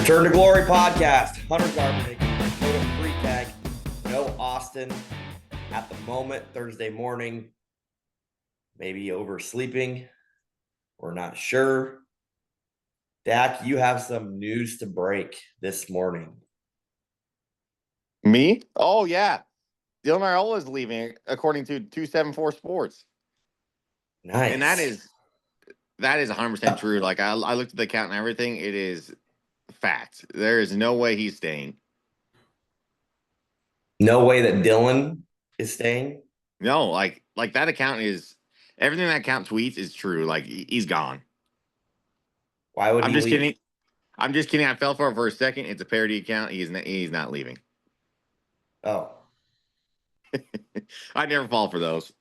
Return to Glory podcast. Hunter Garber, no free tag, no Austin at the moment. Thursday morning, maybe oversleeping. We're not sure. Dak, you have some news to break this morning. Me? Oh, yeah. Dylan Raiola is leaving, according to 274 Sports. Nice. And that is 100% true. Like, I looked at the count and everything. It is fact. There is no way he's staying. No way that Dylan is staying? No, like that account is – everything that account tweets is true. Like, he's gone. Why would I'm he just leave? kidding. I'm just kidding. I fell for it for a second. It's a parody account. He's not leaving. Oh. I never fall for those.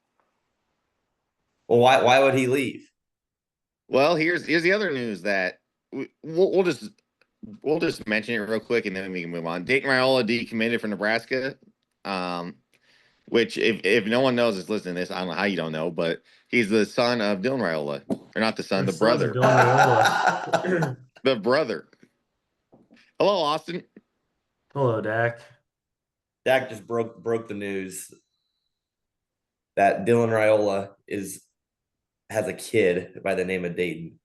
Well, why would he leave? Well, here's the other news that we'll just mention it real quick and then we can move on. Dayton Raiola decommitted from Nebraska, which if no one knows is listening to this, I don't know how you don't know, but he's the son of Dylan Raiola, or not the son, the brother. The brother. Hello, Austin. Hello, Dak. Dak just broke the news that Dylan Raiola has a kid by the name of Dayton,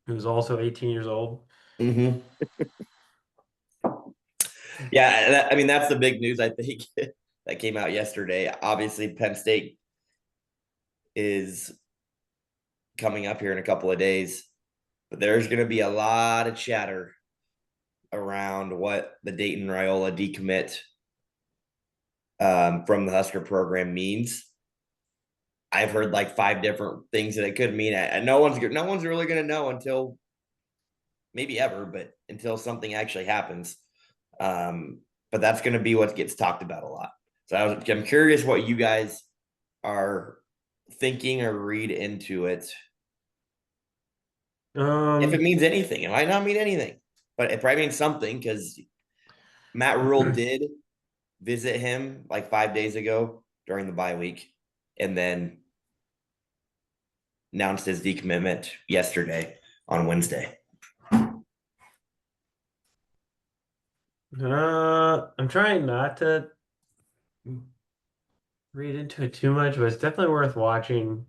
who's also 18 years old. Mm-hmm. Yeah, I mean, that's the big news, I think, that came out yesterday. Obviously, Penn State is coming up here in a couple of days, but there's going to be a lot of chatter around what the Dayton Raiola decommit from the Husker program means. I've heard like 5 different things that it could mean, and no one's really going to know until maybe ever, but until something actually happens. But that's going to be what gets talked about a lot. So I'm curious what you guys are thinking or read into it. If it means anything, it might not mean anything, but it probably means something, because Matt Rule did visit him like 5 days ago during the bye week, and then announced his decommitment yesterday on Wednesday. I'm trying not to read into it too much, but it's definitely worth watching.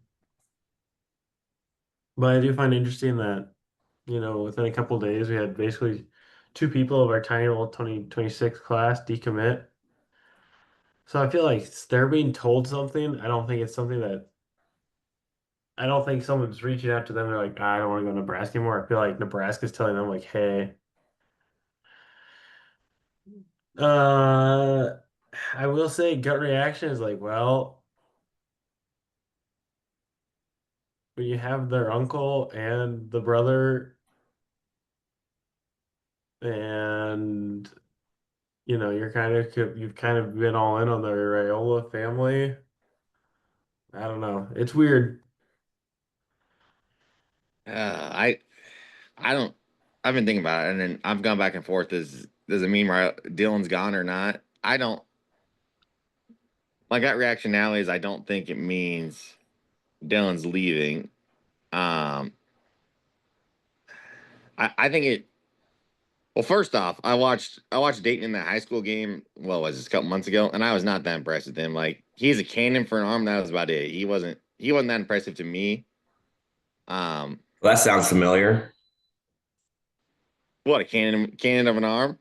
But I do find it interesting that, within a couple of days, we had basically 2 people of our tiny little 2026 class decommit. So I feel like they're being told something. I don't think someone's reaching out to them. They're like, I don't want to go to Nebraska anymore. I feel like Nebraska's telling them, like, hey, I will say gut reaction is like, well, when you have their uncle and the brother and you've kind of been all in on the Raiola family. I don't know. It's weird. I don't. I've been thinking about it, and then I've gone back and forth. Does it mean Dylan's gone or not? I don't. My gut reaction now is I don't think it means Dylan's leaving. I think it. Well, first off, I watched Dayton in that high school game. What was this, a couple months ago, and I was not that impressed with him. Like, he's a cannon for an arm. That was about it. He wasn't that impressive to me. Well, that sounds familiar. What, a cannon of an arm?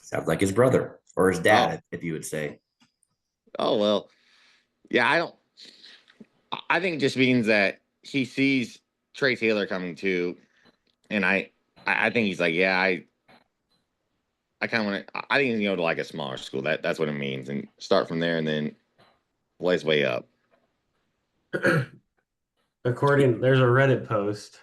Sounds like his brother or his dad, if you would say. Oh, well, yeah, I think it just means that he sees Trey Taylor coming too, and I think he's like, yeah, I kind of want to. I think he's going to go to like a smaller school. That's what it means, and start from there, and then play his way up. There's a Reddit post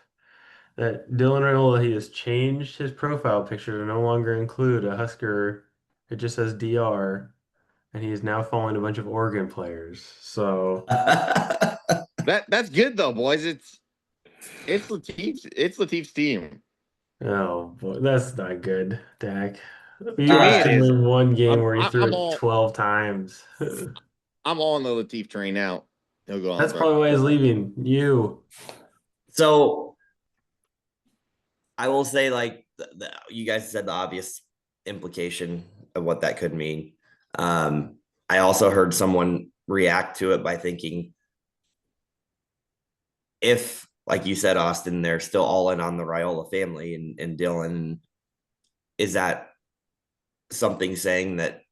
that Dylan Raiola, he has changed his profile picture to no longer include a Husker. It just says DR, and he is now following a bunch of Oregon players. So that's good though, boys. It's Latif's team. oh boy, that's not good, Dak. To me, it is. One game where he threw it 12 times. I'm all on the Latif train now. He'll go on. That's probably why he's leaving you. So I will say, like you guys said, the obvious implication of what that could mean. I also heard someone react to it by thinking, if, like you said, Austin, they're still all in on the Raiola family and Dylan, is that something saying that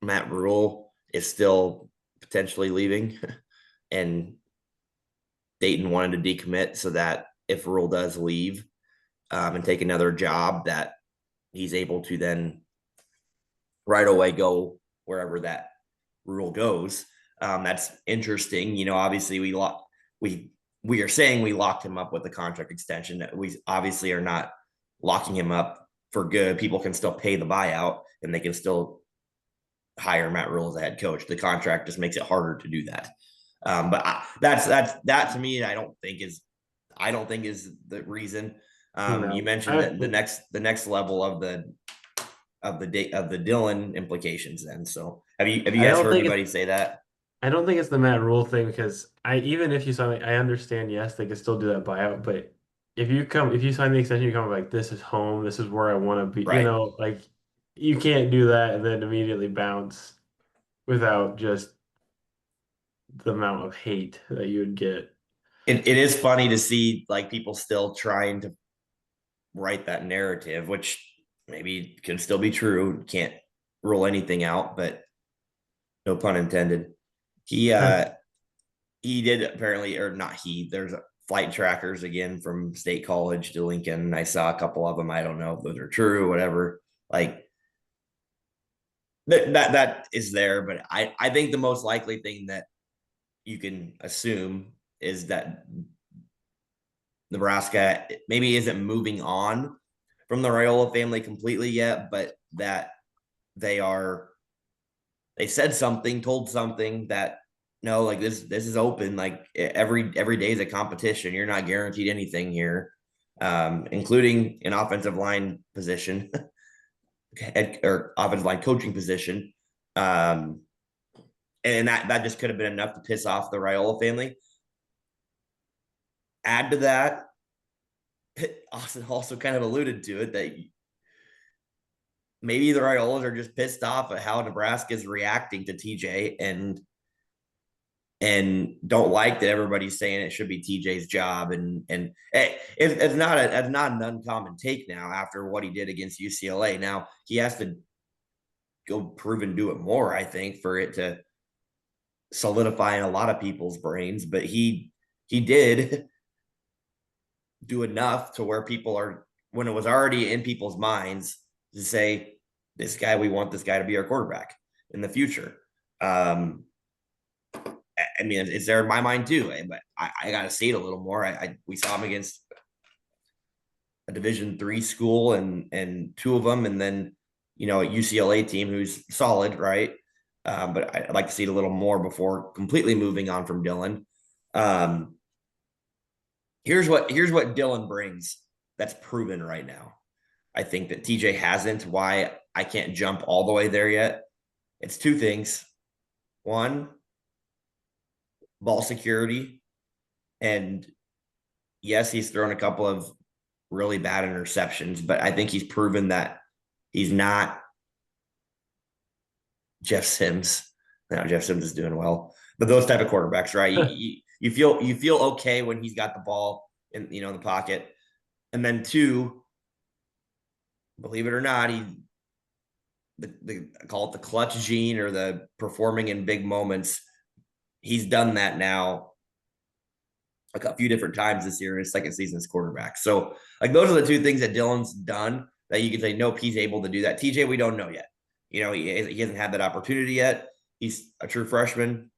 Matt Rule is still potentially leaving and Dayton wanted to decommit so that if Rule does leave and take another job, that he's able to then right away go wherever that Rule goes. That's interesting. Obviously we are saying we locked him up with the contract extension. We obviously are not locking him up for good. People can still pay the buyout and they can still hire Matt Rule as a head coach. The contract just makes it harder to do that. That to me, I don't think is the reason. You No, mentioned that the next level of the Dylan implications. Then, so have you I guys don't heard think it's anybody say that? I don't think it's the Matt Rule thing because even if you sign, I understand, yes, they could still do that buyout, but if you sign the extension, you come like, this is home, this is where I want to be, Right. like you can't do that and then immediately bounce without just the amount of hate that you would get. It is funny to see like people still trying to write that narrative, which maybe can still be true. Can't rule anything out, but no pun intended. He he did apparently, or not he. There's flight trackers again from State College to Lincoln. I saw a couple of them. I don't know if those are true or whatever. Like that is there, but I think the most likely thing that you can assume is that Nebraska maybe isn't moving on from the Raiola family completely yet, but that they are they said something, told something that no, like this is open. Like every day is a competition. You're not guaranteed anything here, including an offensive line position or offensive line coaching position. Um, and that just could have been enough to piss off the Raiola family. Add to that, Austin also kind of alluded to it that maybe the Raiolas are just pissed off at how Nebraska is reacting to TJ and don't like that everybody's saying it should be TJ's job and it's not an uncommon take now after what he did against UCLA. Now he has to go prove and do it more, I think, for it to solidify in a lot of people's brains. But he did do enough to where people are, when it was already in people's minds, to say, we want this guy to be our quarterback in the future. I mean, it's there in my mind too, but I got to see it a little more. We saw him against a Division III school and two of them, and then a UCLA team who's solid, right? But I'd like to see it a little more before completely moving on from Dylan. Um, here's what Dylan brings that's proven right now. I think that TJ hasn't. Why I can't jump all the way there yet? It's two things. One, ball security, and yes, he's thrown a couple of really bad interceptions, but I think he's proven that he's not Jeff Sims. Now Jeff Sims is doing well, but those type of quarterbacks, right? You feel okay when he's got the ball in the pocket, and then two, believe it or not, I call it the clutch gene or the performing in big moments. He's done that now a few different times this year in his second season as quarterback. So, like, those are the two things that Dylan's done that you can say, nope, he's able to do that. TJ, we don't know yet. He hasn't had that opportunity yet. He's a true freshman.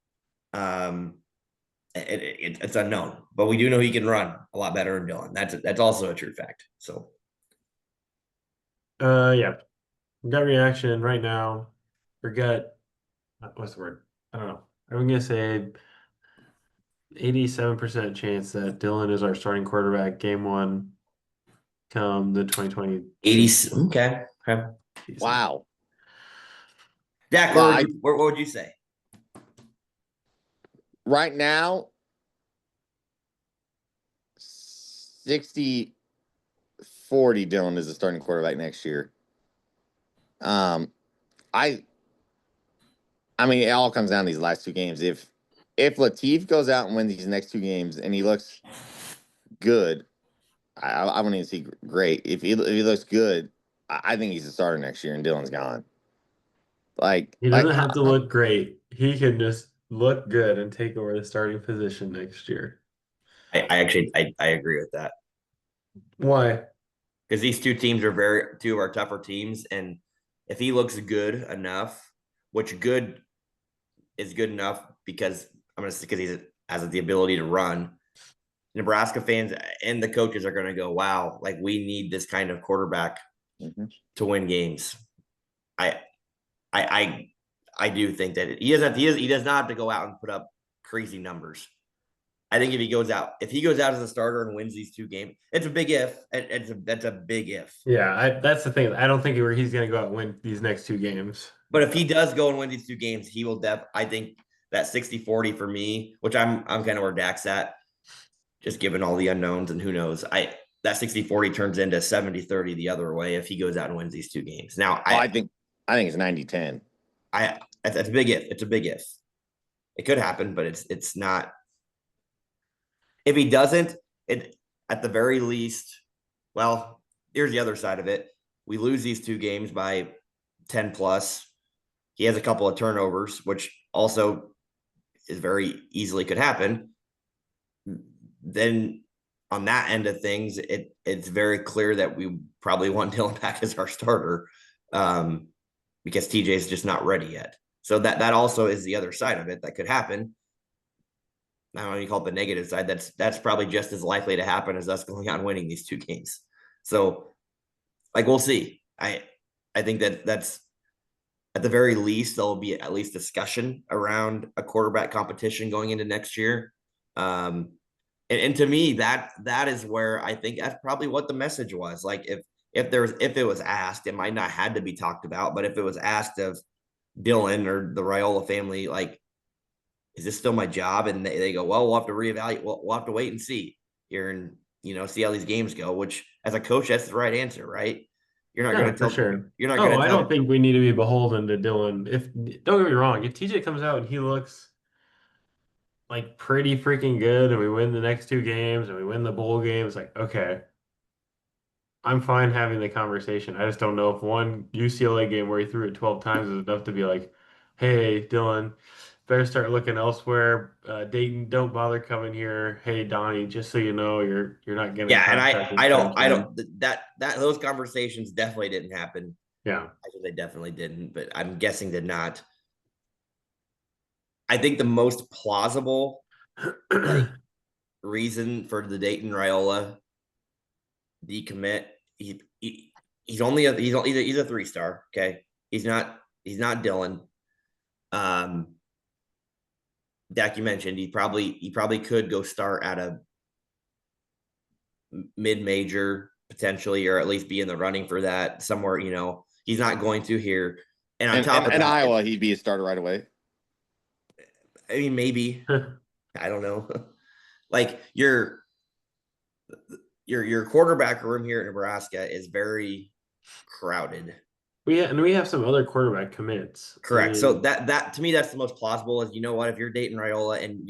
It's unknown, but we do know he can run a lot better than Dylan. That's also a true fact. So, Yeah, gut reaction right now, or gut, what's the word? I don't know. I'm gonna say 87% chance that Dylan is our starting quarterback game one come the 80. 2026 Okay. Okay. season. Wow. Dak, Well, I what would you say? right now 63 60-40 Dylan is the starting quarterback next year. I mean, it all comes down to these last two games. If Latif goes out and wins these next two games and he looks good, I wouldn't even see great. If he looks good, I think he's the starter next year, and Dylan's gone. He doesn't have to look great. He can just look good and take over the starting position next year. I actually I agree with that Why? because these two teams are two of our tougher teams, and if he looks good enough, which good is good enough because I'm gonna say because he has the ability to run. Nebraska fans and the coaches are going to go, wow, like we need this kind of quarterback to win games. I I I do think that he does not have to go out and put up crazy numbers. I think if he goes out as a starter and wins these two games, it's a big if. That's a big if. Yeah, that's the thing. I don't think he's going to go out and win these next two games. But if he does go and win these two games, he will I think that 60-40 for me, which I'm kind of where Dak's at, just given all the unknowns and who knows. That 60-40 turns into 70-30 the other way if he goes out and wins these two games. Now, I think it's 90-10. That's a big if. It's a big if. It could happen, but it's not. If he doesn't, it at the very least, well, here's the other side of it. We lose these two games by 10 plus. He has a couple of turnovers, which also is very easily could happen. Then on that end of things, it's very clear that we probably want Dylan back as our starter because TJ is just not ready yet. So that also is the other side of it that could happen. I don't know, you call it the negative side. That's probably just as likely to happen as us going out and winning these two games. So, like, we'll see. I think that's at the very least there'll be at least discussion around a quarterback competition going into next year. And to me, that is where I think that's probably what the message was. Like if it was asked, it might not had to be talked about, but if it was asked of Dylan or the Raiola family, like, is this still my job? And they go, well, we'll have to reevaluate. We'll have to wait and see here and see how these games go. Which, as a coach, that's the right answer, right? You're not going to tell. Sure. You're not going to I tell. don't think we need to be beholden to Dylan. Don't get me wrong, if TJ comes out and he looks like pretty freaking good, and we win the next two games, and we win the bowl games, like okay, I'm fine having the conversation. I just don't know if one UCLA game where he threw it 12 times is enough to be like, hey, Dylan, better start looking elsewhere. Dayton, don't bother coming here. Hey, Donnie, just so you know, you're not getting Yeah, and contact I extension. don't that those conversations definitely didn't happen. Yeah. I think they definitely didn't, but I'm guessing did not. I think the most plausible like reason for the Dayton Raiola decommit. He's only he's a 3-star. Okay, he's not Dylan. Dak, you mentioned he probably could go start at a mid major potentially, or at least be in the running for that somewhere. He's not going to here. And on top of that, Iowa, he'd be a starter right away. I mean, maybe I don't know. Like your quarterback room here in Nebraska is very crowded. We have some other quarterback commits. Correct. So that to me, that's the most plausible. Is what, if you're Dayton Raiola and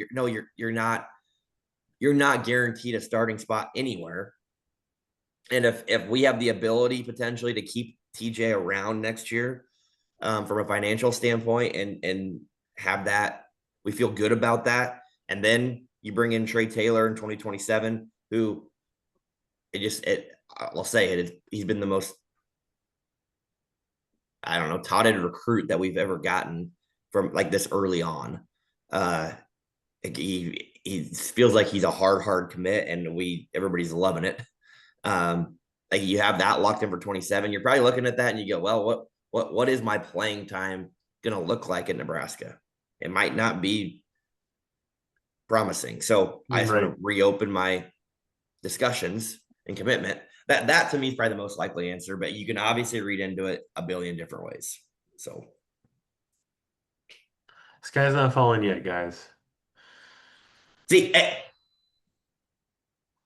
you're not guaranteed a starting spot anywhere, and if we have the ability potentially to keep TJ around next year, from a financial standpoint, and have that, we feel good about that, and then you bring in Trey Taylor in 2027, who I'll say it, he's been the most, I don't know, touted recruit that we've ever gotten from like this early on. He feels like he's a hard commit, and everybody's loving it. Like you have that locked in for 27. You're probably looking at that and you go, well, what is my playing time gonna look like in Nebraska? It might not be promising. So I just want to reopen my discussions and commitment. That to me is probably the most likely answer, but you can obviously read into it a billion different ways. So this guy's not falling yet, guys. see,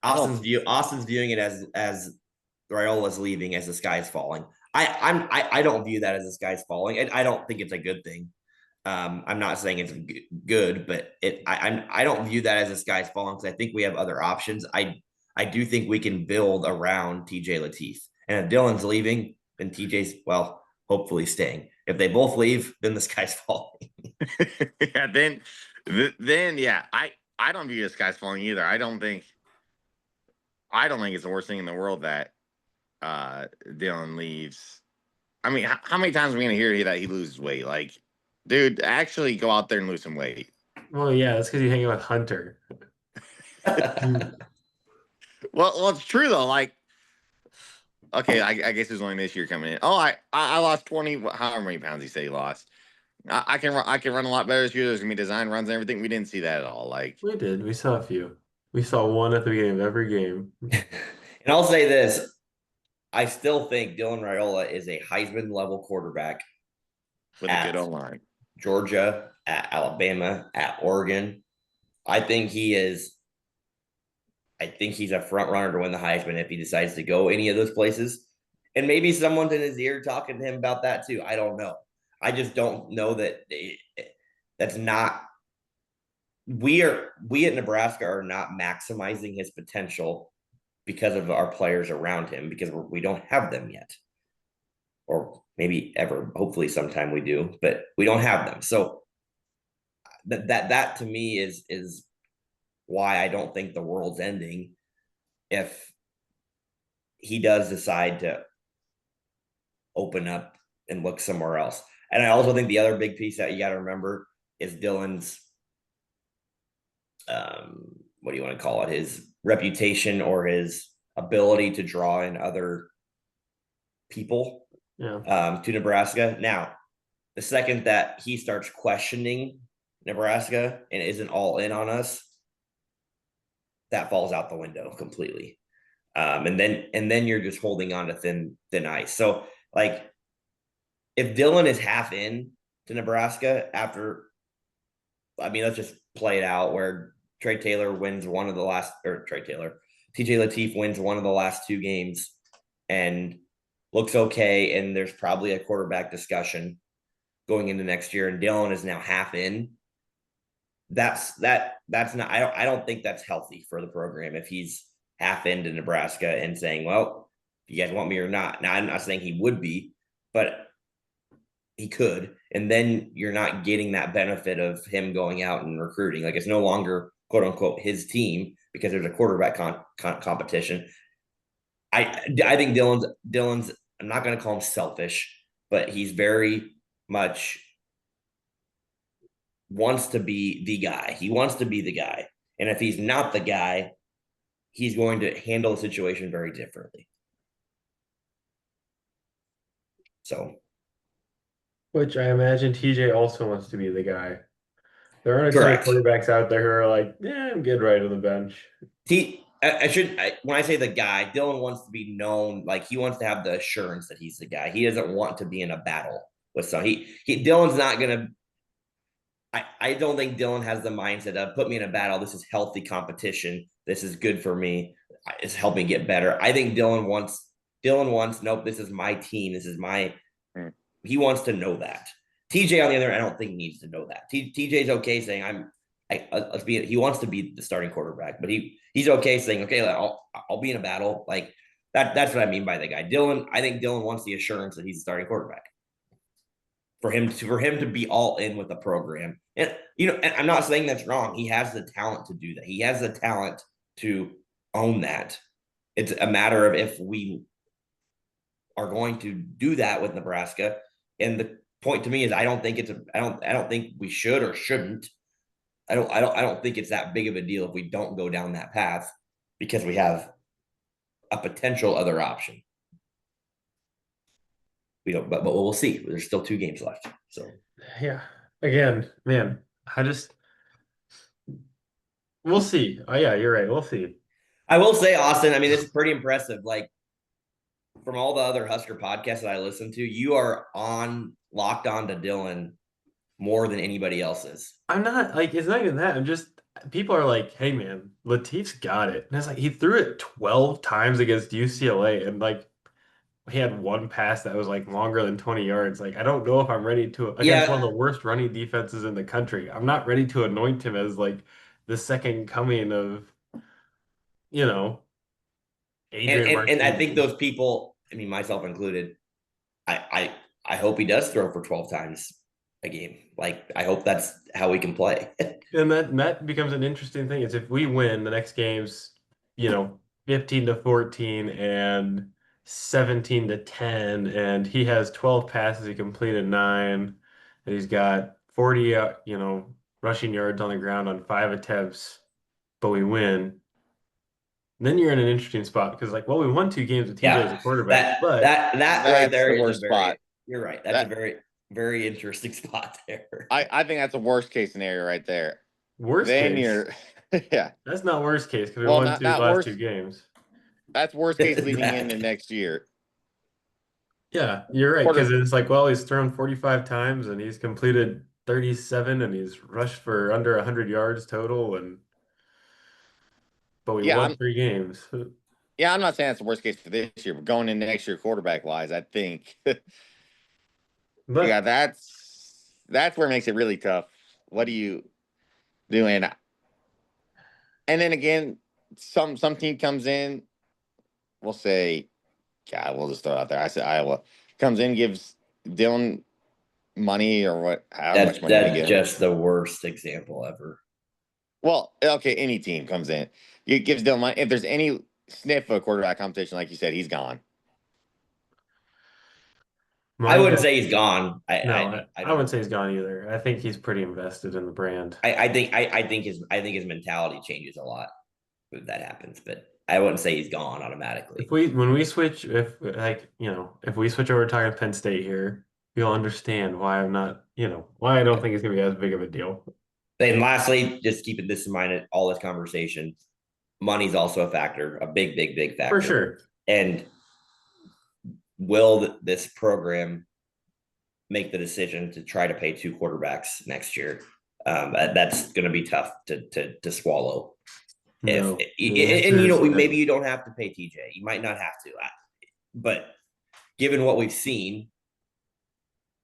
Austin's viewing it as Raiola's leaving as the sky's falling. I don't view that as the sky's falling, and I don't think it's a good thing. I'm not saying it's good, but I don't view that as the sky's falling because I think we have other options. I do think we can build around TJ Lateef, and if Dylan's leaving, then TJ's hopefully staying. If they both leave, then the sky's falling. Yeah, then yeah, I don't view the sky's falling either. I don't think it's the worst thing in the world that Dylan leaves. I mean, how many times are we gonna hear that he loses weight? Like, dude, actually go out there and lose some weight. Well, yeah, that's because you hang out with Hunter. Well, it's true though. Like, okay, I guess it's only this year coming in. Oh, I lost 20. However many pounds he said he lost. I can run a lot better this year. There's gonna be design runs and everything. We didn't see that at all. Like, We did. We saw a few. We saw one at the beginning of every game. And I'll say this: I still think Dylan Raiola is a Heisman level quarterback with a good O-line. Georgia, at Alabama, at Oregon. I think he's a front runner to win the Heisman if he decides to go any of those places. And maybe someone's in his ear talking to him about that too. I don't know. I just don't know that that's not. We at Nebraska are not maximizing his potential because of our players around him because we don't have them yet, or maybe ever. Hopefully, sometime we do, but we don't have them. So that to me is why I don't think the world's ending if he does decide to open up and look somewhere else. And I also think the other big piece that you got to remember is Dylan's, what do you want to call it? His reputation or his ability to draw in other people to Nebraska. Now, the second that he starts questioning Nebraska and isn't all in on us, that falls out the window completely. And then you're just holding on to thin ice. So like if Dylan is half in to Nebraska after, I mean, let's just play it out where TJ Lateef wins one of the last two games and looks okay. And there's probably a quarterback discussion going into next year. And Dylan is now half in. That's not, I don't think that's healthy for the program if he's half into Nebraska and saying, well, you guys want me or not. Now, I'm not saying he would be, but he could. And then you're not getting that benefit of him going out and recruiting. Like it's no longer quote unquote his team because there's a quarterback competition. I think Dylan's, I'm not going to call him selfish, but he's very much wants to be the guy. He wants to be the guy. And if he's not the guy, he's going to handle the situation very differently. So, which I imagine TJ also wants to be the guy. There aren't a ton of correct. quarterbacks out there who are like, yeah, I'm good right on the bench. When I say the guy, Dylan wants to be known, like he wants to have the assurance that he's the guy. He doesn't want to be in a battle with someone. Dylan's not gonna. I don't think Dylan has the mindset of put me in a battle. This is healthy competition. This is good for me. It's helping get better. I think Dylan wants. Nope. This is my team. This is my. He wants to know that. TJ on the other, I don't think needs to know that. TJ's okay saying let's be. He wants to be the starting quarterback, but he's okay saying, okay, I'll be in a battle. Like that's what I mean by the guy. Dylan, I think Dylan wants the assurance that he's the starting quarterback. For him to be all in with the program. And and I'm not saying that's wrong. He has the talent to do that. He has the talent to own that. It's a matter of if we are going to do that with Nebraska. And the point to me is I don't think we should or shouldn't. I don't think it's that big of a deal if we don't go down that path because we have a potential other option. We don't, but we'll see. There's still 2 games left. So yeah, again, man, we'll see. Oh yeah, you're right. We'll see. I will say, Austin, I mean, this is pretty impressive. Like from all the other Husker podcasts that I listen to, you are locked on to Dylan more than anybody else is. I'm not like it's not even that. I'm just people are like, "Hey man, Latif's got it." And it's like he threw it 12 times against UCLA and like he had one pass that was like longer than 20 yards. Like I don't know if I'm ready to against one of Yeah, the worst running defenses in the country. I'm not ready to anoint him as like the second coming of, you know, and Adrian and I think Martinez. those people, I mean myself included, I hope he does throw for 12 times a game. Like I hope that's how we can play. And that becomes an interesting thing is if we win the next games, 15-14 and 17-10, and he has 12 passes, he completed nine, and he's got 40, rushing yards on the ground on 5 attempts, but we win. Then you're in an interesting spot because like, well, we won 2 games with TJ as a Yeah, quarterback, that but that that right That's there the is a worst spot. very. You're right. That's a That very interesting spot there. I think that's a worst case scenario right there. worst Then case, you're yeah. that's not worst case because we Well, won not two not last two worst. games. That's worst case leading into That next year. Yeah, you're right. Because Quarter. it's like, well, he's thrown 45 times and he's completed 37 and he's rushed for under 100 yards total. But we Yeah, won 3 games. I'm not saying that's the worst case for this year, but going into next year, quarterback wise, I think yeah, But that's where it makes it really tough. What do you do? And then again, some team comes in. We'll say, God, we'll just throw it out there. I said Iowa comes in, gives Dylan money or what, however much money they that's give him. just the worst example ever. Well, okay, any team comes in, it gives Dylan money. If there's any sniff of quarterback competition, like you said, he's gone. I my wouldn't guess, say he's gone. no, I I don't wouldn't know. say he's gone either. I think he's pretty invested in the brand. I think his mentality changes a lot if that happens, but I wouldn't say he's gone automatically. When we switch, if like, if we switch over to talking Penn State here, you'll understand why I'm not, why I don't think it's gonna be as big of a deal. And lastly, just keeping this in mind in all this conversation, money's also a factor, a big For factor. sure. And will this program make the decision to try to pay 2 quarterbacks next year? That's going to be tough to swallow. If No. The answer and is maybe no. you don't have to pay TJ, you might not have to, but given what we've seen,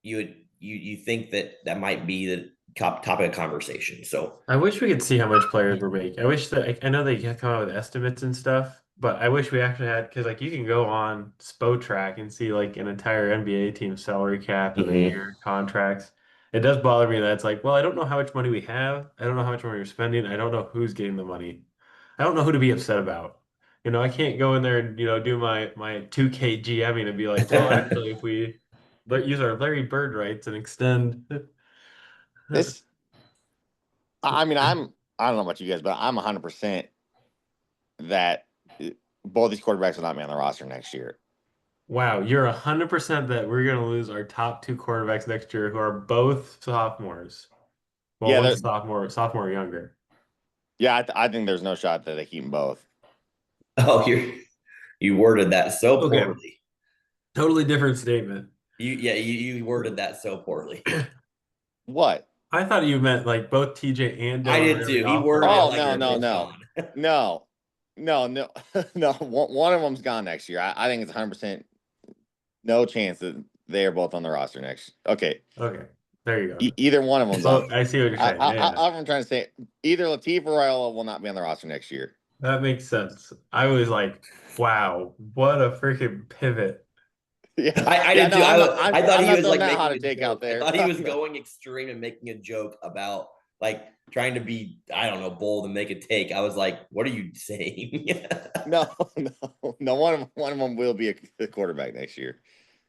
you think that might be the topic of conversation. So I wish we could see how much players were making. I wish that I know they come out with estimates and stuff, but I wish we actually had because like you can go on Spotrac and see like an entire NBA team's salary cap and the mhm. year contracts. It does bother me that it's like, well, I don't know how much money we have. I don't know how much money we're spending. I don't know who's getting the money. I don't know who to be upset about. I can't go in there and do my 2K GMing and be like, well, actually, if we use our Larry Bird rights and extend. This, I mean, I don't know about you guys, but I'm 100% that both these quarterbacks will not be on the roster next year. Wow, you're 100% that we're going to lose our top 2 quarterbacks next year who are both sophomores. Well, Yeah, one's a sophomore or younger. yeah, I think there's no shot that they keep them both. Oh, you worded that so Okay, poorly. totally different statement. You worded that so poorly. What? I thought you meant like both TJ and I Dylan were did going to too. be He off for a worded it Oh while. like no, they're no, both no, gone. no, no, no. One of them's gone next year. I think it's 100% no chance that they are both on the roster next. Okay, Okay, there you go. either one of them's on. Well, I see what you're saying. Yeah, I'm trying to say either Latif or Raiola will not be on the roster next year. that makes sense. I was like, wow, what a freaking pivot. Yeah, I yeah. did No, too. I thought I'm he not was throwing like that hot making a a take out joke. I there. thought he was No, going extreme and making a joke about like trying to be, I don't know, bold and make a take. I was like, what are you saying? no, no. One of them will be a quarterback next year.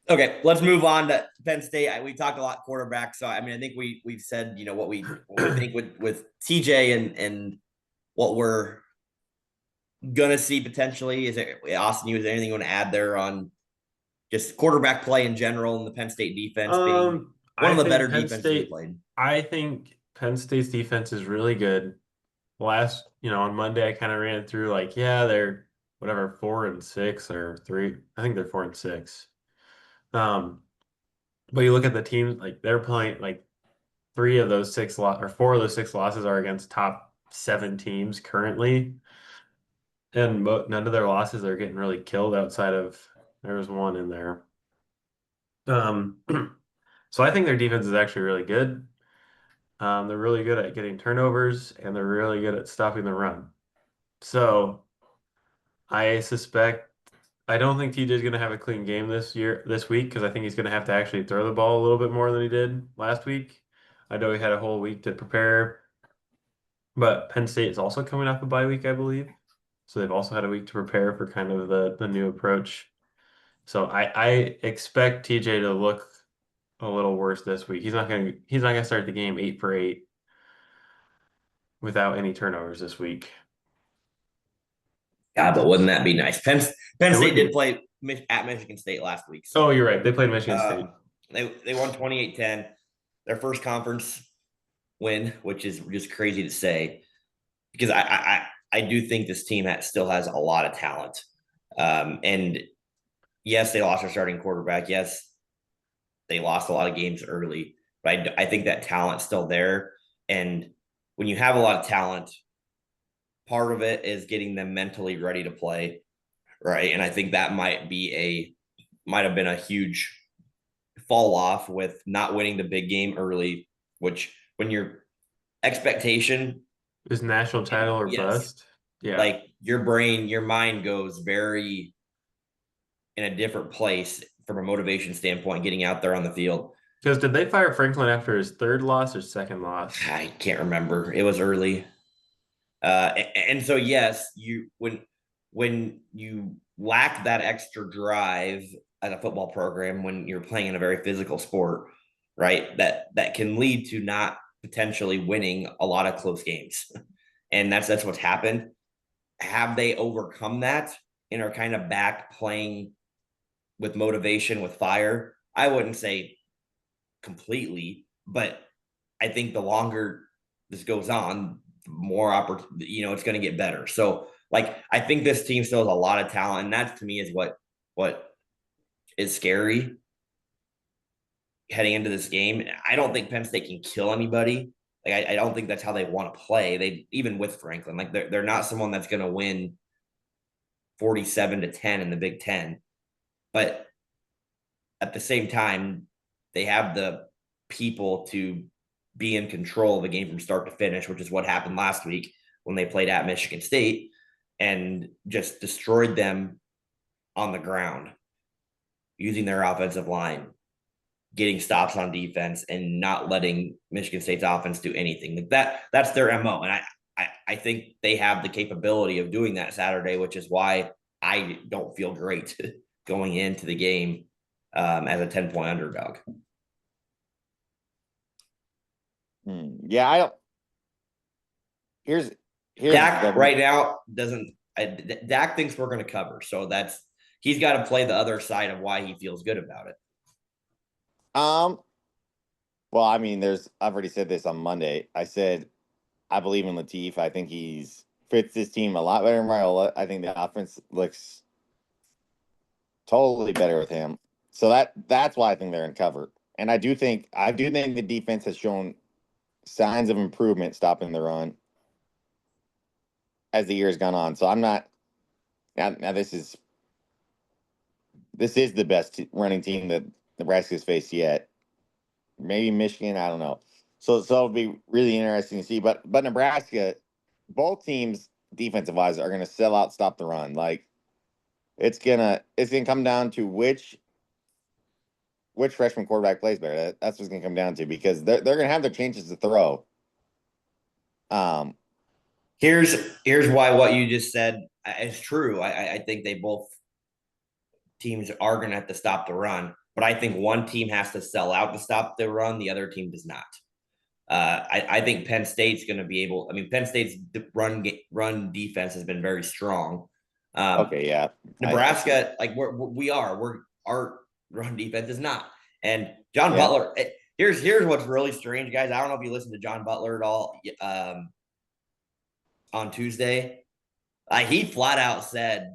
Okay, let's move on to Penn State. We talked a lot quarterback, so I mean, I think we've said what we think with TJ and what we're gonna see potentially. Is there Austin? Is there anything you want to add there on just quarterback play in general and the Penn State defense being one I of the think better Penn defenses we State. played? I think Penn State's defense is really good. On Monday, I kind of ran through like, yeah, they're whatever 4-6 or three. I think they're 4-6. Um, but you look at the teams like they're playing like 3 of those 6 or 4 of those 6 losses are against top 7 teams currently, and none of their losses are getting really killed outside of there was one in there. Um, so I think their defense is actually really good. They're really good at getting turnovers, and they're really good at stopping the run. So I suspect I don't think TJ's going to have a clean game this week, because I think he's going to have to actually throw the ball a little bit more than he did last week. I know he had a whole week to prepare, but Penn State is also coming off a bye week, I believe. So they've also had a week to prepare for kind of the new approach. So I expect TJ to look a little worse this week. He's not gonna start the game 8 for 8 without any turnovers this week. God, but wouldn't that be nice? Penn It would State did be. play at Michigan State last week, Oh, so you're right. They played Michigan State. they won 28-10, their first conference win, which is just crazy to say because I do think this team still has a lot of talent. And yes, they lost their starting quarterback. Yes, they lost a lot of games early, but I think that talent's still there. And when you have a lot of talent, part of it is getting them mentally ready to play, right? And I think that might have been a huge fall off with not winning the big game early, which when your expectation, Is national title or yes, bust? Yeah. like your mind goes very in a different place from a motivation standpoint, getting out there on the field. Because did they fire Franklin after his third loss or second loss? I can't remember. It was early. And so yes, you when you lack that extra drive at a football program when you're playing in a very physical sport, right? That can lead to not potentially winning a lot of close games. And that's what's happened. Have they overcome that and are kind of back playing with motivation, with fire? I wouldn't say completely, but I think the longer this goes on, the more it's going to get better. So, like, I think this team still has a lot of talent, and that to me is what is scary heading into this game. I don't think Penn State can kill anybody. Like, I don't think that's how they want to play. They even with Franklin, like they're not someone that's going to win 47-10 in the Big Ten, but at the same time, they have the people to be in control of the game from start to finish, which is what happened last week when they played at Michigan State and just destroyed them on the ground using their offensive line, getting stops on defense, and not letting Michigan State's offense do anything. Like that's their MO. And I think they have the capability of doing that Saturday, which is why I don't feel great going into the game as a 10-point underdog. Yeah, I don't. Here's Dak right now doesn't. Dak thinks we're going to cover, so he's got to play the other side of why he feels good about it. Well, I mean, I've already said this on Monday. I said I believe in Latif. I think he's fits this team a lot better than Raiola. I think the offense looks totally better with him. So that's why I think they're in cover. And I do think the defense has shown signs of improvement stopping the run as the year has gone on. So I'm not now this is the best running team that Nebraska's faced yet. Maybe Michigan, I don't know. So it'll be really interesting to see. But Nebraska, both teams defensive wise are gonna sell out, stop the run. Like it's gonna come down to which freshman quarterback plays better. That's what's gonna come down to, because they're gonna have their chances to throw. Here's why what you just said is true. I think they both teams are going to have to stop the run, but I think one team has to sell out to stop the run. The other team does not. I think Penn State's going to be able. I mean, Penn State's run defense has been very strong. Okay, yeah. Nebraska, like our run defense is not. And John Butler. Here's what's really strange, guys. I don't know if you listened to John Butler at all on Tuesday. He flat out said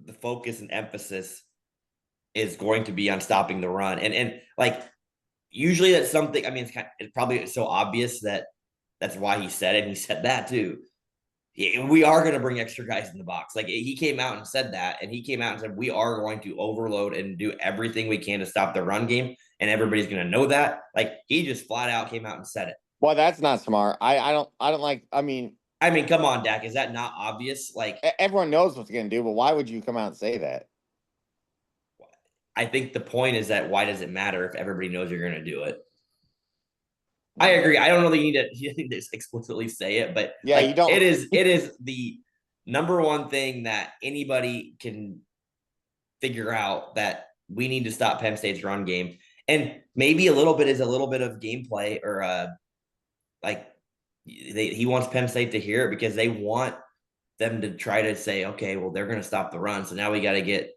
the focus and emphasis is going to be on stopping the run. And like usually that's something, I mean, it's probably so obvious that that's why he said it. He said that too. We are going to bring extra guys in the box. Like he came out and said that, and he came out and said we are going to overload and do everything we can to stop the run game, and everybody's going to know that. Like he just flat out came out and said it. Well, that's not smart. I don't like. I mean, come on, Dak, is that not obvious? Like Everyone knows what's going to do, but why would you come out and say that? I think the point is that why does it matter if everybody knows you're going to do it? I agree. I don't know that you need to explicitly say it, but Yeah, you like don't. it is the number one thing that anybody can figure out that we need to stop Penn State's run game. And maybe a little bit is a little bit of gameplay or like he wants Penn State to hear it because they want them to try to say, okay, well, they're going to stop the run. So now we got to get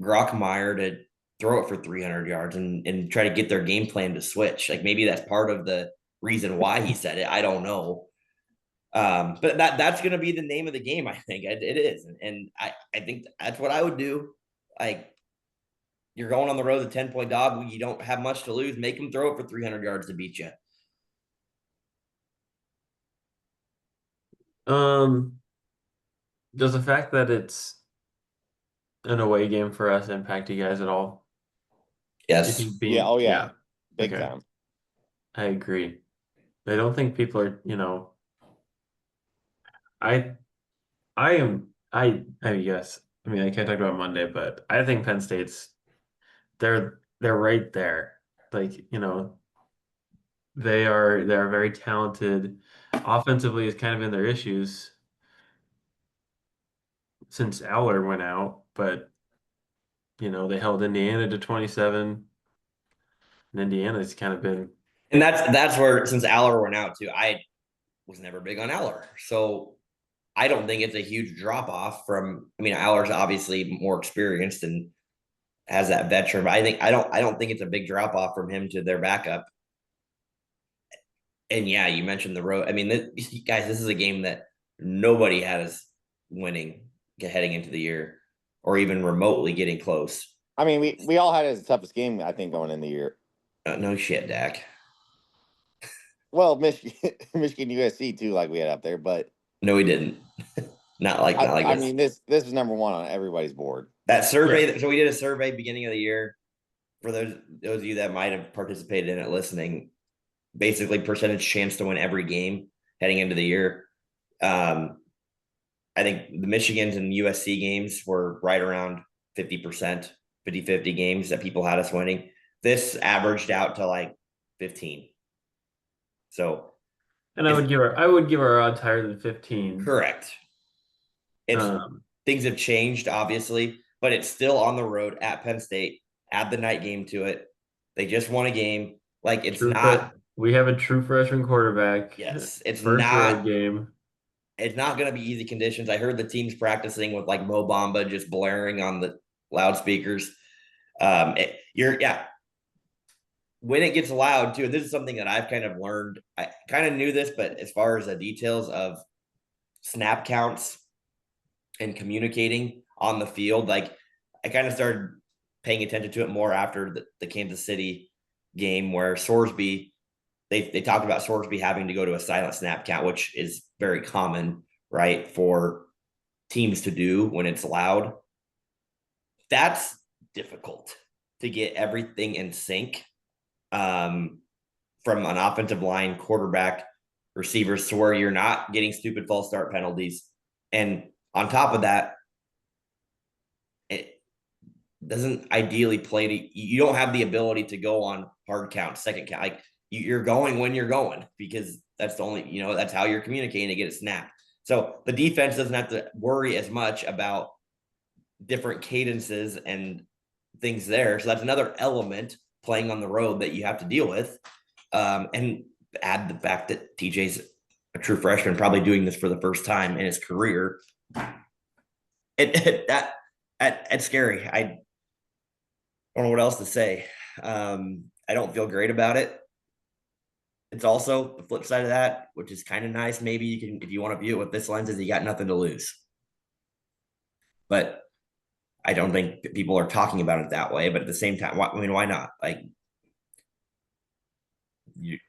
Grockmeyer to throw it for 300 yards and try to get their game plan to switch. Like maybe that's part of the reason why he said it. I don't know. But that's going to be the name of the game. I think it is. And I think that's what I would do. Like you're going on the road, the 10-point dog. You don't have much to lose. Make them throw it for 300 yards to beat you. Does the fact that it's an away game for us impact you guys at all? If Yes. you Yeah. being, Oh yeah, yeah. Big okay, time. I agree. I don't think people are, I, I guess, I mean, I can't talk about Monday, but I think Penn State's, they're right there. Like, they're very talented. Offensively is kind of in their issues since Aller went out, but they held Indiana to 27, and Indiana's kind of been. And that's where since Aller went out too, I was never big on Aller. So I don't think it's a huge drop off from. I mean, Aller's obviously more experienced and has that veteran, but I don't think it's a big drop off from him to their backup. And yeah, you mentioned the road. I mean, guys, this is a game that nobody had us winning heading into the year, or even remotely getting close. I mean, we all had it as the toughest game, I think, going in the year. No shit, Dak. Well, Michigan, Michigan USC too, like we had up there, but No, we didn't. Not like I this. mean, this was number one on everybody's board. That survey. Yeah. So we did a survey beginning of the year for those of you that might have participated in it listening. Basically, percentage chance to win every game heading into the year. I think the Michigans and USC games were right around 50%, 50-50 games that people had us winning. This averaged out to like 15. So And I would give our odds higher than 15. correct. It's Um, things have changed, obviously, but it's still on the road at Penn State. Add the night game to it. They just won a game. Like it's true for not. we have a true freshman quarterback. Yes, it's First road not. game. It's not going to be easy conditions. I heard the team's practicing with like Mo Bamba just blaring on the loudspeakers. Yeah. When it gets loud too, and this is something that I've kind of learned. I kind of knew this, but as far as the details of snap counts and communicating on the field, like I kind of started paying attention to it more after the Kansas City game where Sorsby they talked about Sorsby having to go to a silent snap count, which is very common, right, for teams to do when it's loud. That's difficult to get everything in sync from an offensive line, quarterback, receivers to where you're not getting stupid false start penalties. And on top of that, it doesn't ideally play to you don't have the ability to go on hard count, second count. Like you're going when you're going because that's the only, that's how you're communicating to get it snapped. So the defense doesn't have to worry as much about different cadences and things there. So that's another element playing on the road that you have to deal with. And add the fact that TJ's a true freshman, probably doing this for the first time in his career. It's scary. I don't know what else to say. I don't feel great about it. It's also the flip side of that, which is kind of nice. Maybe you can, if you want to view it with this lens, is you got nothing to lose. But I don't think people are talking about it that way. But at the same time, why not? Like you're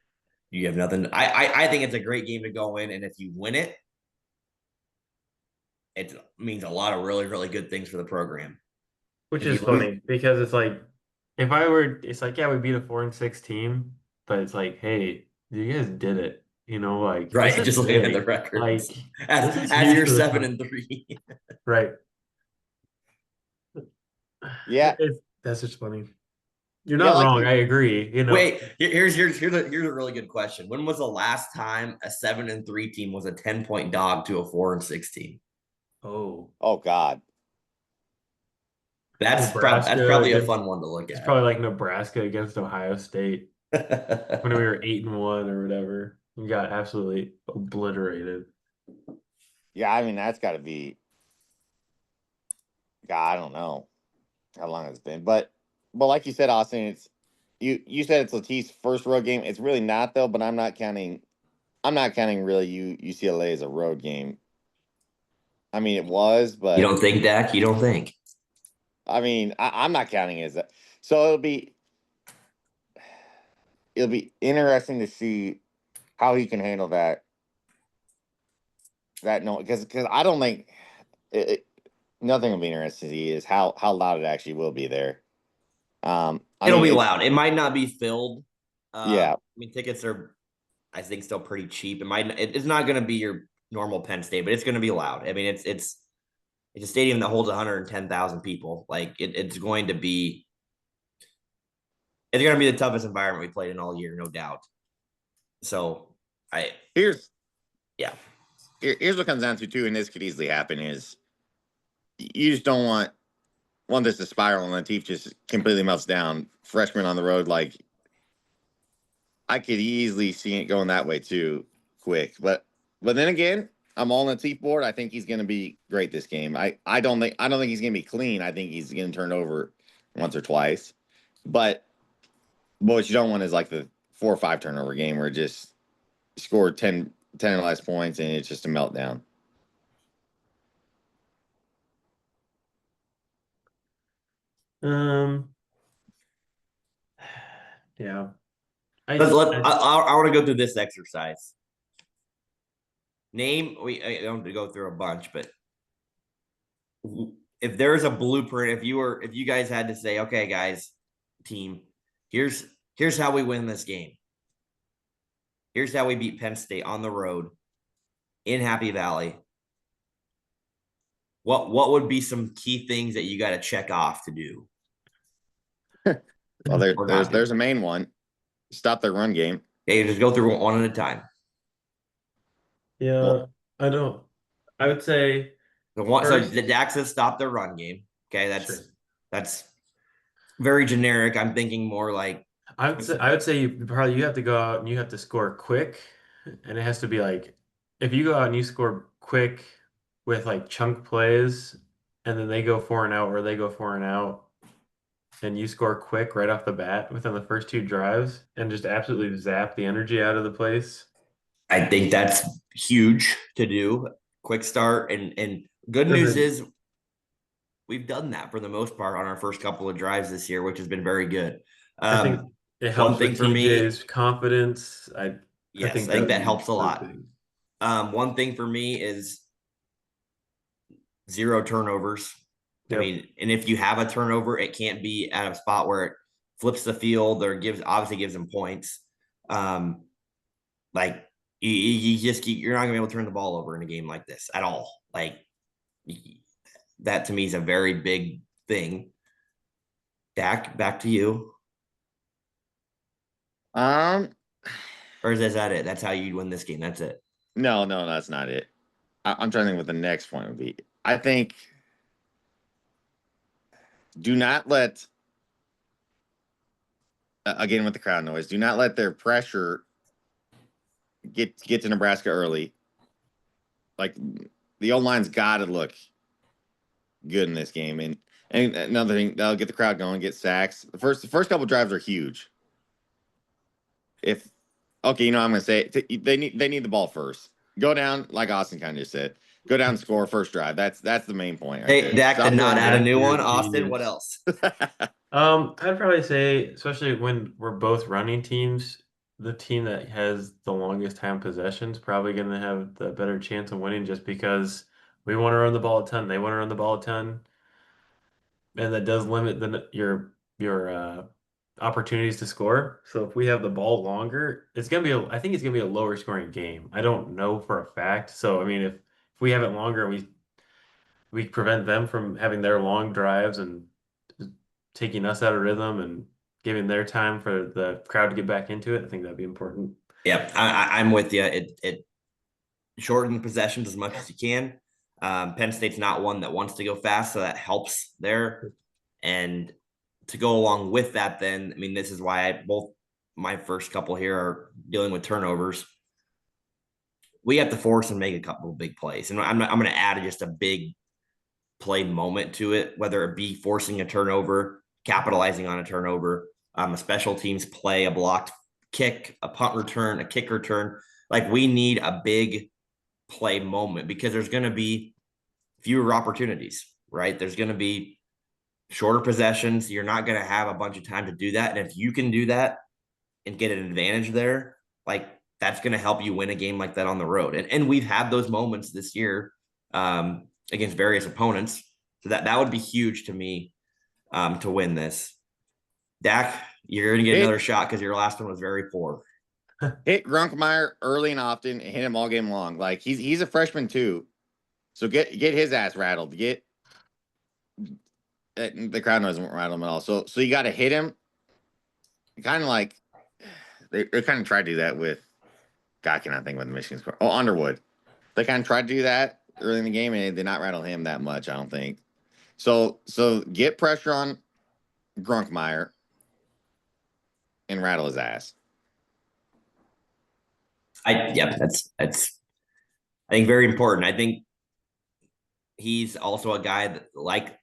You have nothing. I think it's a great game to go in, and if you win it, it means a lot of really, really good things for the program. Which If you is lose, funny because it's like if I were, it's like yeah, we beat a 4-6 team, but it's like hey, you guys did it. Like this right? is Just looking at the big. records, Like this is as huge you're for the 7-3. right. Yeah, That's just funny. You're yeah, not like wrong. I agree. Wait, here's a really good question. When was the last time a 7-3 team was a 10-point dog to a 4-6 team? Oh, oh God, That's Nebraska probably a against fun one to look it's at. probably like Nebraska against Ohio State when we were 8-1 or whatever. We got absolutely obliterated. yeah, I mean that's got to be. God, I don't know how long it's been, but like you said, Austin, it's you said it's Latif's first road game. It's really not though, but I'm not counting. I'm not counting really UCLA as a road game. I mean, it was, You but don't think, Dak? You don't think? I mean, I'm not counting it as that. So it'll be interesting to see how he can handle that no because I don't think it, nothing will be interesting to see is how loud it actually will be there. I It'll mean be it's loud. It might not be filled. yeah. I mean, tickets are, I think, still pretty cheap. It's not going to be your normal Penn State, but it's going to be loud. I mean, it's a stadium that holds 110,000 people. Like it's going to be the toughest environment we played in all year, no doubt. So I Here's yeah. here's what comes down to too, and this could easily happen is you just don't want this to spiral and the team just completely melts down. Freshman on the road, like I could easily see it going that way too, quick. But then again, I'm all on the Teef board. I think he's going to be great this game. I don't think he's going to be clean. I think he's going to turn over once or twice. But what you don't want is like the 4 or 5 turnover game where it just scored 10 or less points and it's just a meltdown. Um, yeah. I want to go through this exercise. I don't have to go through a bunch, but if there's a blueprint, if you guys had to say, okay, guys, team, here's how we win this game. Here's how we beat Penn State on the road in Happy Valley. What would be some key things that you got to check off to do? Well, Or there's not do? there's a main one. Stop their run game. Hey, just go through one at a time. Yeah, Well, I don't. I would say So first, the Dax has stopped their run game. Okay, sure. that's very generic. I'm thinking more like I would say you have to go out and you have to score quick, and it has to be like if you go out and you score quick with like chunk plays, and then they go 4-and-out or they go 4-and-out, and you score quick right off the bat within the first 2 drives, and just absolutely zap the energy out of the place. I think that's huge to do. Quick start and good And news then is we've done that for the most part on our first couple of drives this year, which has been very good. I think Um, it one helps thing with for me, DJ's confidence. I yes, think I think that would that be helps a a big lot. thing. One thing for me is zero turnovers. I Yep. mean, and if you have a turnover, it can't be at a spot where it flips the field or gives them points. Um, like you just you're not gonna be able to turn the ball over in a game like this at all. Like that to me is a very big thing. Dak, back to you. um, Or is that it? That's how you win this game. That's it. no, that's not it. I'm trying to think what the next point would be. I think do not let again with the crowd noise. Do not let their pressure get to Nebraska early. Like the old line's got to look good in this game, and another thing that'll get the crowd going, get sacks. The first couple drives are huge. If okay, I'm gonna say it, they need the ball first. Go down like Austin kind of just said. Go down and score first drive. That's the main point right Hey, there. Dak did Stop the not run add a game. new You're one. a Austin, what genius. else? I'd probably say, especially when we're both running teams, the team that has the longest time possession is probably going to have the better chance of winning just because we want to run the ball a ton. They want to run the ball a ton, and that does limit your opportunities to score. So if we have the ball longer, it's gonna be I think it's gonna be a lower scoring game. I don't know for a fact. So I mean, if we have it longer, we prevent them from having their long drives and taking us out of rhythm and giving their time for the crowd to get back into it. I think that'd be important. Yeah, I'm with you. It shorten possessions as much as you can. Penn State's not one that wants to go fast, so that helps there. And to go along with that, then I mean, this is why both my first couple here are dealing with turnovers. We have to force and make a couple of big plays, and I'm going to add just a big play moment to it, whether it be forcing a turnover, capitalizing on a turnover, a special teams play, a blocked kick, a punt return, a kick return. Like we need a big play moment because there's going to be fewer opportunities, right? There's going to be shorter possessions. You're not going to have a bunch of time to do that. And if you can do that and get an advantage there, like that's going to help you win a game like that on the road. And we've had those moments this year against various opponents. So that would be huge to me to win this. Dak, you're going to get another shot because your last one was very poor. Hit Grunkmeyer early and often and hit him all game long. Like he's a freshman too. So get his ass rattled. Get the crowd doesn't rattle him at all. So you got to hit him. Kind of like they kind of tried to do that with Gotkin, I think, with the Michigan score. Oh, Underwood. They kind of tried to do that early in the game, and they did not rattle him that much, I don't think. So get pressure on Grunkmeyer and rattle his ass. That's I think very important. I think he's also a guy that, like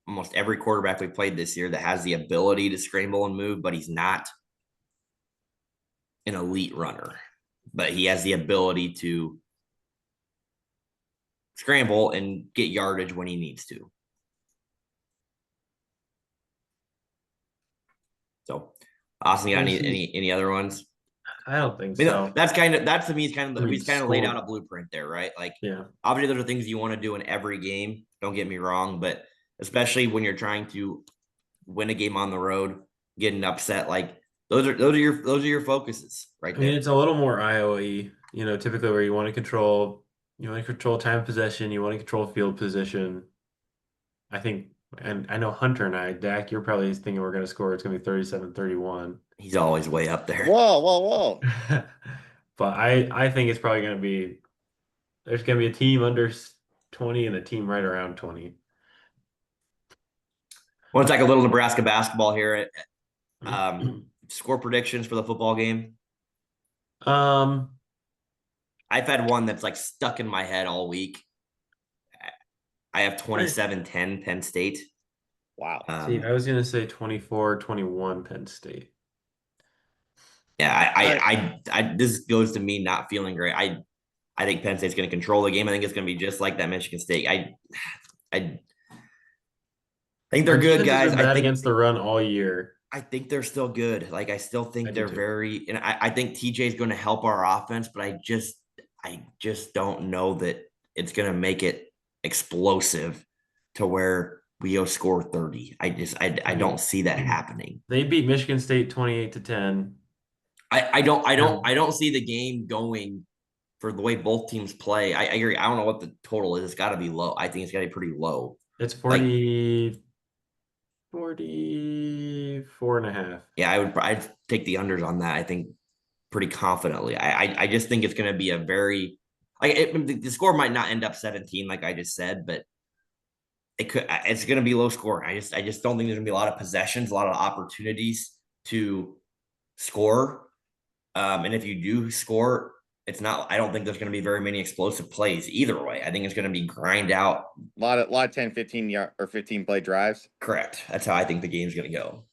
almost every quarterback we played this year, that has the ability to scramble and move, but he's not an elite runner. But he has the ability to scramble and get yardage when he needs to. So, Austin, you got any other ones? I don't think I mean, so. that to me is kind of he's kind of laid out a blueprint there, right? Like, Yeah. obviously, those are things you want to do in every game. Don't get me wrong, but especially when you're trying to win a game on the road, getting upset, like those are your focuses right I mean, there. it's a little more Iowa-y, typically where you want to control time of possession, you want to control field position. I think, and I know Hunter and I, Dak, you're probably thinking we're going to score. It's going to be 37-31. He's always way up there. Whoa. But I think it's probably going to be, there's going to be a team under 20 and a team right around 20. Want to talk a little Nebraska basketball here. Score predictions for the football game. Um, I've had one that's like stuck in my head all week. I have 27-10 Penn State. Wow. See, I was going to say 24-21 Penn State. Yeah, I this goes to me not feeling great. I think Penn State's going to control the game. I think it's going to be just like that Michigan State. I think they're Our good, defense has guys. been bad against the run all year. I think they're still good. Like I still think I do they're too. very, and I think TJ is going to help our offense, but I just don't know that it's going to make it explosive to where we go score 30. I don't see that happening. They beat Michigan State 28-10. I don't see the game going for the way both teams play. I agree. I don't know what the total is. It's got to be low. I think it's got to be pretty low. It's Like 44 and a half. yeah, I'd take the unders on that. I think pretty confidently. I just think it's going to be a very the score might not end up 17 like I just said, but it's going to be low scoring. I just don't think there's going to be a lot of possessions, a lot of opportunities to score. And if you do score, it's not. I don't think there's going to be very many explosive plays either way. I think it's going to be grind out. A lot of 10, 15 yard or 15 play drives. Correct. That's how I think the game's going to go.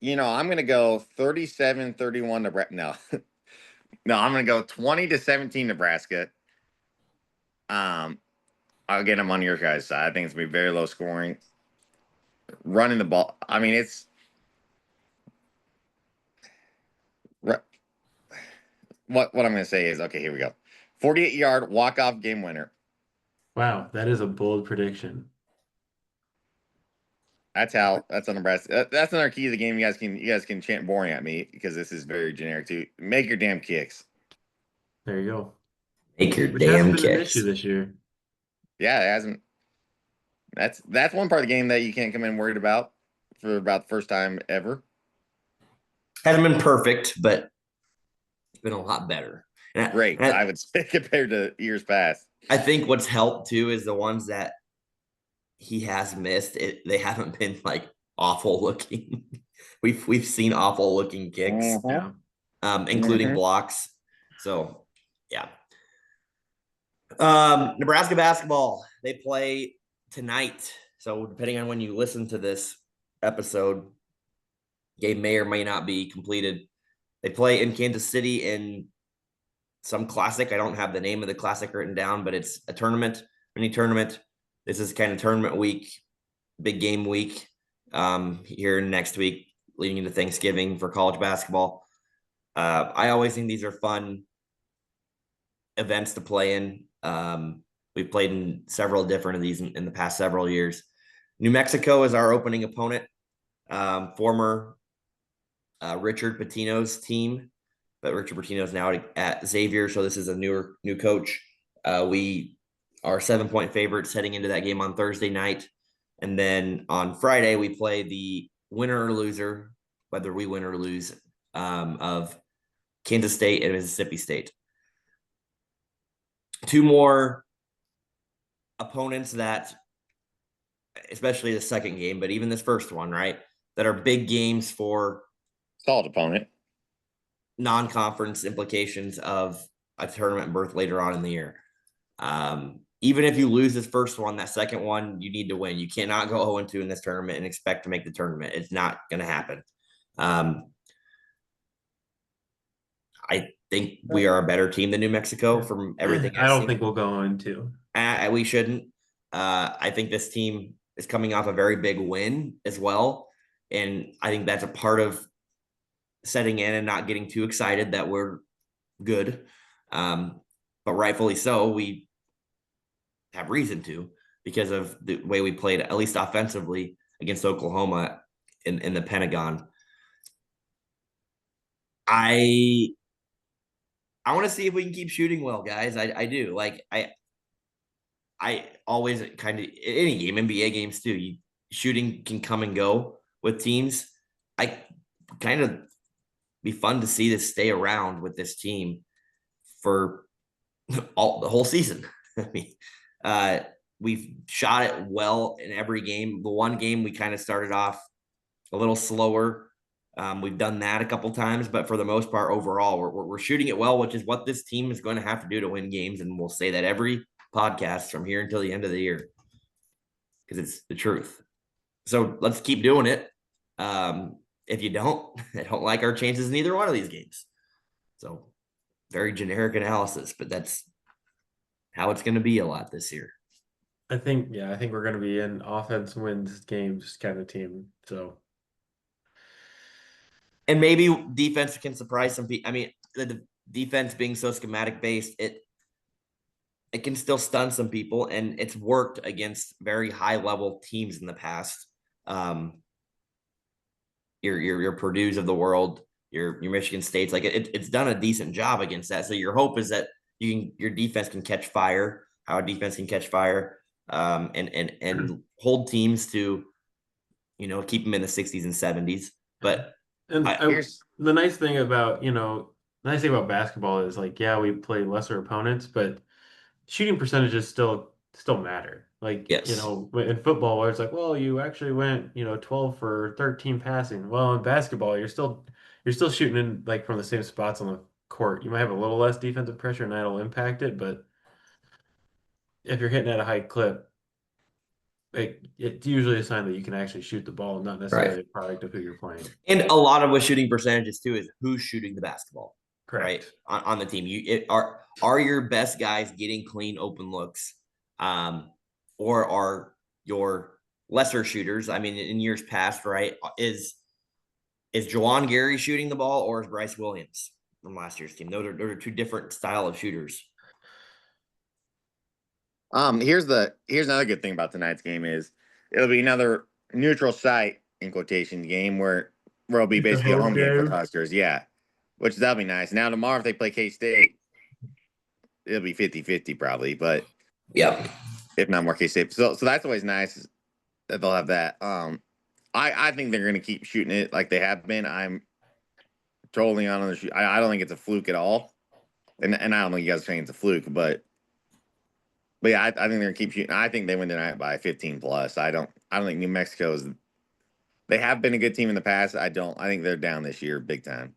I'm going to go 37-31 Nebraska. No. No, I'm going to go 20-17 Nebraska. I'll get them on your guys' side. I think it's going to be very low scoring. Running the ball. I mean, what I'm going to say is, okay, here we go. 48-yard walk-off game winner. Wow, that is a bold prediction. That's on Nebraska. That's another key to the game. You guys can chant boring at me because this is very generic too. Make your damn kicks. There you go. Make your Which hasn't damn been an issue kicks. this year. Yeah, it hasn't. That's one part of the game that you can't come in worried about for about the first time ever. Hasn't been perfect, but it's been a lot better. Great, I would say compared to years past. I think what's helped too is the ones that he has missed. They haven't been like awful looking. we've seen awful looking kicks, Yeah. including blocks. So yeah. Nebraska basketball, they play tonight. So depending on when you listen to this episode, game may or may not be completed. They play in Kansas City in some classic. I don't have the name of the classic written down, but it's a tournament, mini tournament. This is kind of tournament week, big game week here next week, leading into Thanksgiving for college basketball. I always think these are fun events to play in. We've played in several different of these in the past several years. New Mexico is our opening opponent, former Richard Pitino's team, but Richard Pitino is now at Xavier, so this is a new coach. We are 7-point favorites heading into that game on Thursday night, and then on Friday we play the winner or loser, whether we win or lose, of Kansas State and Mississippi State. Two more opponents that, especially the second game, but even this first one, right, that are big games for solid opponent, non-conference implications of a tournament berth later on in the year. Even if you lose this first one, that second one, you need to win. You cannot go 0-2 in this tournament and expect to make the tournament. It's not going to happen. I think we are a better team than New Mexico from everything I don't think we'll go into. We shouldn't. I think this team is coming off a very big win as well. And I think that's a part of setting in and not getting too excited that we're good. But rightfully so, we have reason to because of the way we played, at least offensively, against Oklahoma in the Pentagon. I want to see if we can keep shooting well, guys. I do. Like I always kind of, any game, NBA games too, shooting can come and go with teams. I kind of be fun to see this stay around with this team for the whole season. I mean, we've shot it well in every game. The one game we kind of started off a little slower. We've done that a couple times, but for the most part, overall, we're shooting it well, which is what this team is going to have to do to win games. And we'll say that every podcast from here until the end of the year because it's the truth. So let's keep doing it. If you don't, I don't like our chances in either one of these games. So very generic analysis, but that's how it's going to be a lot this year. I think we're going to be an offense wins games kind of team. So, and maybe defense can surprise some people. I mean, the defense being so schematic based, it can still stun some people, and it's worked against very high level teams in the past. Your Purdue's of the world, your Michigan State's, like it's done a decent job against that. So your hope is that your defense can catch fire, how a defense can catch fire, and hold teams to, keep them in the 60s and 70s. But the nice thing about basketball is like, yeah, we play lesser opponents, but shooting percentages still matter. Like, yes. In football, where it's like, well, you actually went, 12 for 13 passing. Well, in basketball, you're still shooting in like from the same spots on the court. You might have a little less defensive pressure and that'll impact it, but if you're hitting at a high clip, it's usually a sign that you can actually shoot the ball, not necessarily a product of who you're playing. And a lot of what shooting percentages too is who's shooting the basketball. Correct. Right, on the team. Are your best guys getting clean open looks, or are your lesser shooters? I mean, in years past, right, is Juwan Gary shooting the ball or is Bryce Williams? from last year's team. Those are two different style of shooters. Here's another good thing about tonight's game is it'll be another neutral site in quotation game where it'll be It's a basically a home home game for the game. Huskers. Yeah, which that'll be nice. Now tomorrow if they play K-State, it'll be 50-50 probably, but Yep. if not more K-State. So that's always nice that they'll have that. I think they're gonna keep shooting it like they have been. I'm totally on the shoot. I don't think it's a fluke at all. And I don't think you guys are saying it's a fluke, but yeah, I think they're gonna keep shooting. I think they win tonight by 15 plus. I don't think New Mexico's they have been a good team in the past. I think they're down this year big time.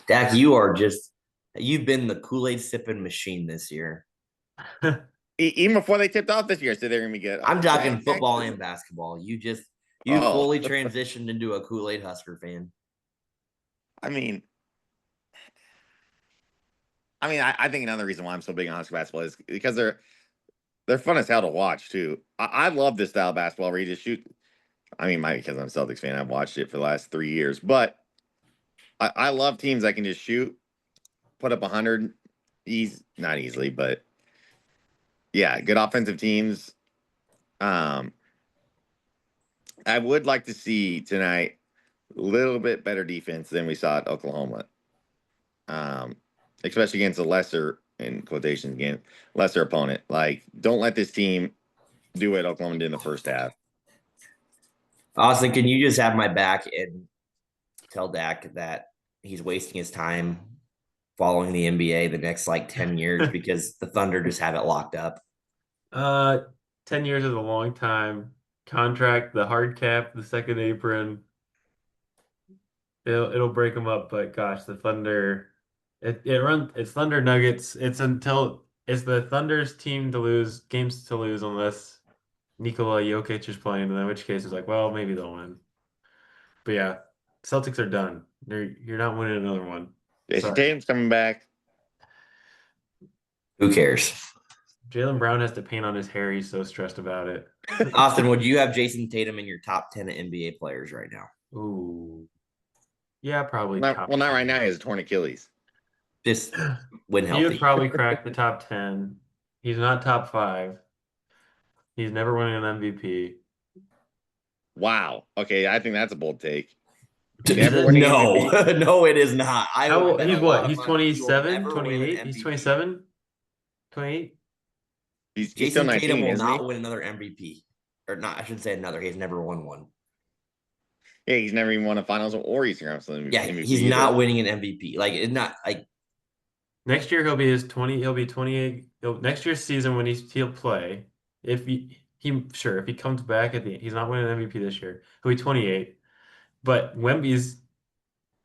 Dak, you've been the Kool-Aid sipping machine this year. Even before they tipped off this year, so they're gonna be good. I'm talking football and basketball. You Oh. fully transitioned into a Kool-Aid Husker fan. I mean, I think another reason why I'm so big on Husker basketball is because they're fun as hell to watch too. I love this style of basketball where you just shoot. I mean, because I'm a Celtics fan, I've watched it for the last 3 years, but I love teams that can just shoot, put up 100, not easily, but yeah, good offensive teams. I would like to see tonight a little bit better defense than we saw at Oklahoma, especially against a lesser, in quotations again, lesser opponent. Like, don't let this team do what Oklahoma did in the first half. Austin, can you just have my back and tell Dak that he's wasting his time following the NBA the next like 10 years because the Thunder just have it locked up? 10 years is a long time. Contract, the hard cap, the second apron. It'll break them up, but gosh, the Thunder, it's Thunder Nuggets. It's the Thunder's team to lose, games to lose unless Nikola Jokic is playing, and in which case it's like, well, maybe they'll win. But yeah, Celtics are done. You're not winning another one. Jason Sorry. Tatum's coming back. Who cares? Jaylen Brown has to paint on his hair. He's so stressed about it. Austin, would you have Jason Tatum in your top 10 NBA players right now? Ooh. Yeah, probably Not top right 10. now. He has a torn Achilles. Just when He would healthy. probably crack the top 10. He's not top 5. He's never winning an MVP. Wow. Okay, I think that's a bold take. Never winning no, MVP. no, it is not. He's what? He's He's 27, 28? He's 27? 28? He's still Jason 19, Tatum will isn't not he? win another MVP. Or not, I shouldn't say another. He's never won one. Yeah, he's never even won a finals or Eastern Conference MVP. Yeah, he's not winning an MVP. Like it's not like Next year he'll be 28. Next year's season when he'll play. If if he comes back he's not winning an MVP this year. He'll be 28. But Wemby's,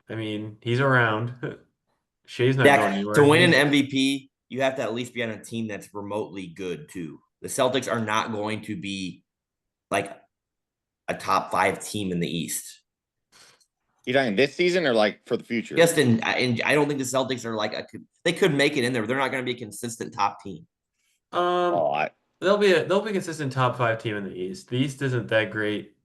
I mean, he's around. Shea's not going Dak, to anywhere. win an MVP, you have to at least be on a team that's remotely good too. The Celtics are not going to be like a top 5 team in the East. You talking this season or like for the future? Just in I don't think the Celtics are like they could make it in there, but they're not going to be a consistent top team. They'll be a consistent top 5 team in the East. The East isn't that great,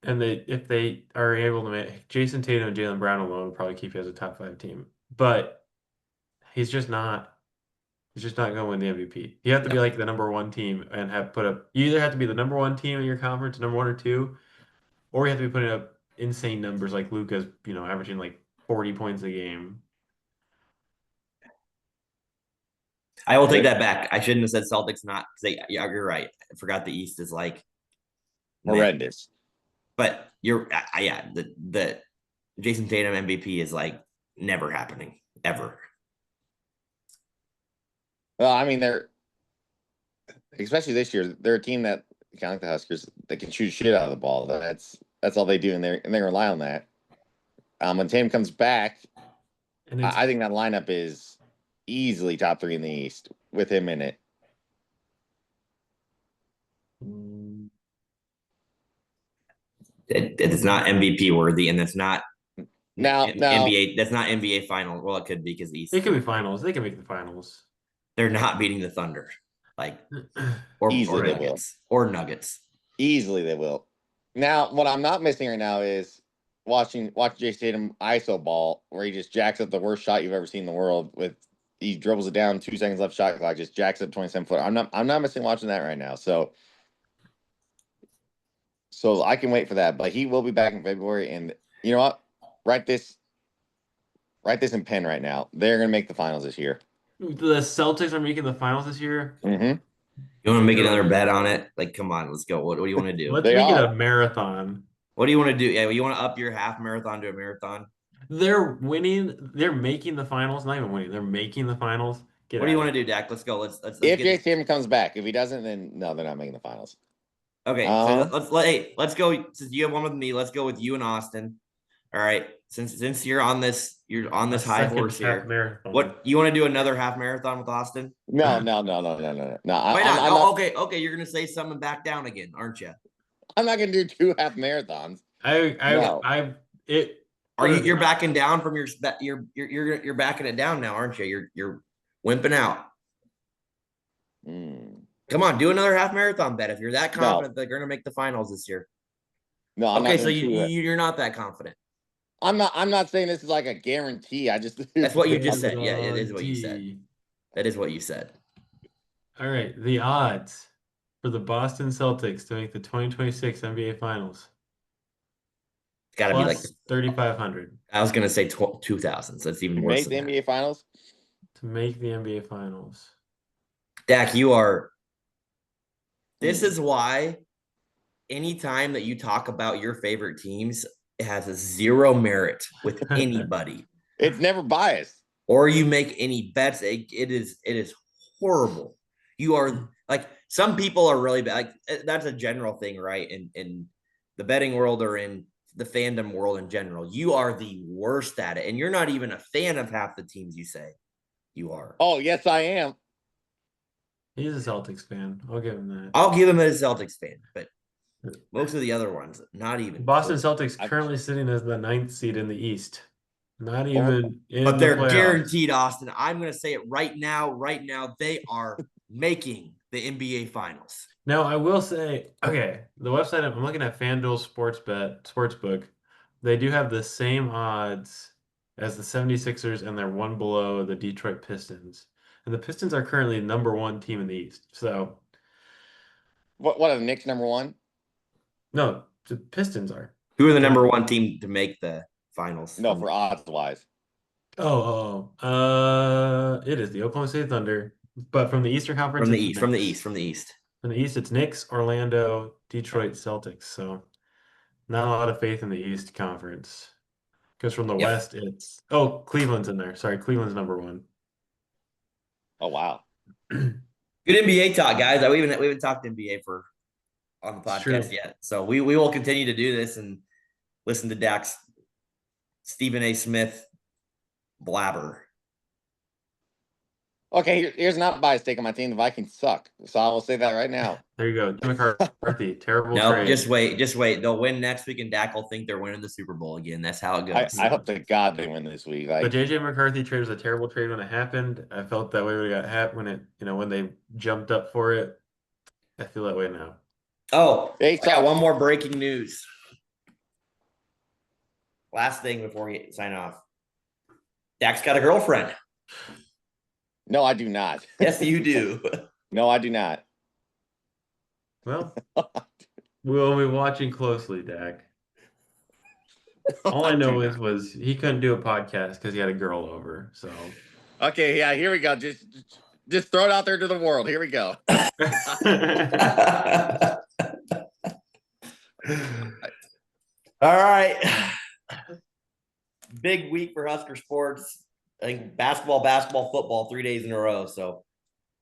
and if they are able to make Jason Tatum and Jaylen Brown alone will probably keep you as a top 5 team. But he's just not. He's just not going to win the MVP. You have to be like the number 1 team and you either have to be the number 1 team in your conference, number 1 or 2, or you have to be putting up insane numbers like Luka's, averaging like 40 points a game. I will take that back. I shouldn't have said Celtics not because yeah, you're right. I forgot the East is like horrendous. But yeah, the Jason Tatum MVP is like never happening ever. Well, I mean, they're especially this year. They're a team that kind of like the Huskers. They can shoot shit out of the ball. That's all they do, and they rely on that. When Tatum comes back, I think that lineup is easily top 3 in the East with him in it. It's not MVP worthy, and that's not NBA. That's not NBA final. Well, it could be because the East. It could be finals. They can make the finals. They're not beating the Thunder, or easily Nuggets. Easily they will. Now, what I'm not missing right now is watching Jay Tatum ISO ball where he just jacks up the worst shot you've ever seen in the world with he dribbles it down, 2 seconds left shot clock, just jacks up 27 foot. I'm not missing watching that right now. So I can wait for that. But he will be back in February. And you know what? Write this in pen right now. They're gonna make the finals this year. The Celtics are making the finals this year. Mm-hmm. You want to make another bet on it? Like, come on, let's go. What do you want to do? Let's They make it are. a marathon. What do you want to do? Yeah, you want to up your half marathon to a marathon? They're winning. They're making the finals. Not even winning. They're making the finals. What do you want to do, Dak? Let's go. Let's If get Jay Tatum comes back, if he doesn't, then no, they're not making the finals. Okay, so let's go. Since you have one with me, let's go with you and Austin. All right. Since you're on this high horse here. Marathon. What you want to do another half marathon with Austin? No. Why not? I'm Oh, okay. You're gonna say something back down again, aren't you? I'm not gonna do 2 half marathons. You're backing down from you're backing it down now, aren't you? You're wimping out. Come on, do another half marathon bet if you're that confident they're gonna make the finals this year. No, I'm okay, not so you're not that confident. I'm not saying this is like a guarantee. That's what you just said. Yeah, it is what you said. That is what you said. All right, the odds for the Boston Celtics to make the 2026 NBA Finals. It's got to be like 3,500. I was gonna say 2,000. So that's even worse. Make the NBA Finals. To make the NBA Finals. Dak, you are. This is why anytime that you talk about your favorite teams, it has a zero merit with anybody. It's never biased. Or you make any bets. It is horrible. You are like some people are really bad. Like that's a general thing, right? In the betting world or in the fandom world in general, you are the worst at it, and you're not even a fan of half the teams you say you are. Oh, yes, I am. He's a Celtics fan. I'll give him that. I'll give him a Celtics fan, but most of the other ones, not even. Boston Celtics currently sitting as the 9th seed in the East. Not even in but they're the playoffs. Guaranteed, Austin. I'm going to say it right now. Right now, they are making the NBA Finals. Now, I will say, okay, the website I'm looking at, FanDuel Sportsbook, they do have the same odds as the 76ers, and they're one below the Detroit Pistons. And the Pistons are currently number 1 team in the East. So, what are the Knicks number 1? No, the Pistons are. Who are the number 1 team to make the finals? No, for odds wise. It is the Oklahoma City Thunder, but from the Eastern Conference. From the East. From the East, it's Knicks, Orlando, Detroit, Celtics. So, not a lot of faith in the East Conference. Because from the West, it's Cleveland's in there. Sorry, Cleveland's number 1. Oh wow. Good NBA talk, guys. We haven't talked NBA on the podcast yet. So we will continue to do this and listen to Dak's Stephen A. Smith blabber. Okay, here's not biased take on my team. The Vikings suck. So I will say that right now. There you go. Jim McCarthy, terrible trade. No, just wait. They'll win next week, and Dak will think they're winning the Super Bowl again. That's how it goes. I hope to God they win this week. The JJ McCarthy trade was a terrible trade when it happened. I felt that way when it got when they jumped up for it. I feel that way now. Oh, I got one more breaking news. Last thing before we sign off. Dak's got a girlfriend. No, I do not. Yes, you do. No, I do not. Well, we'll be watching closely, Dak. All I know was he couldn't do a podcast because he had a girl over. So. Okay, yeah, here we go. Just throw it out there to the world. Here we go. All right. Big week for Husker sports. I think basketball, football, 3 days in a row. So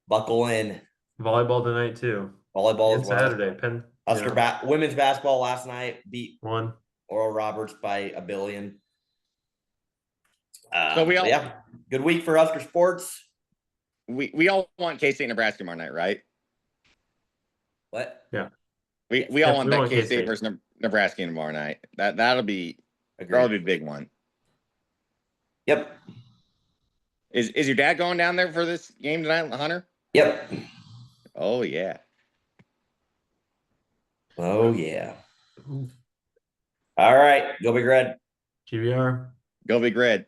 buckle in. Volleyball tonight too. Volleyball as well. Saturday. Husker women's basketball last night beat Oral Roberts by 1 billion. Good week for Husker sports. We all want K-State, Nebraska tomorrow night, right? What? Yeah. We all want that K-State versus Nebraska tomorrow night. That'll be a big one. Yep. Is your dad going down there for this game tonight, Hunter? Yep. Oh yeah. Oh yeah. All right, go Big Red. GBR. Go Big Red.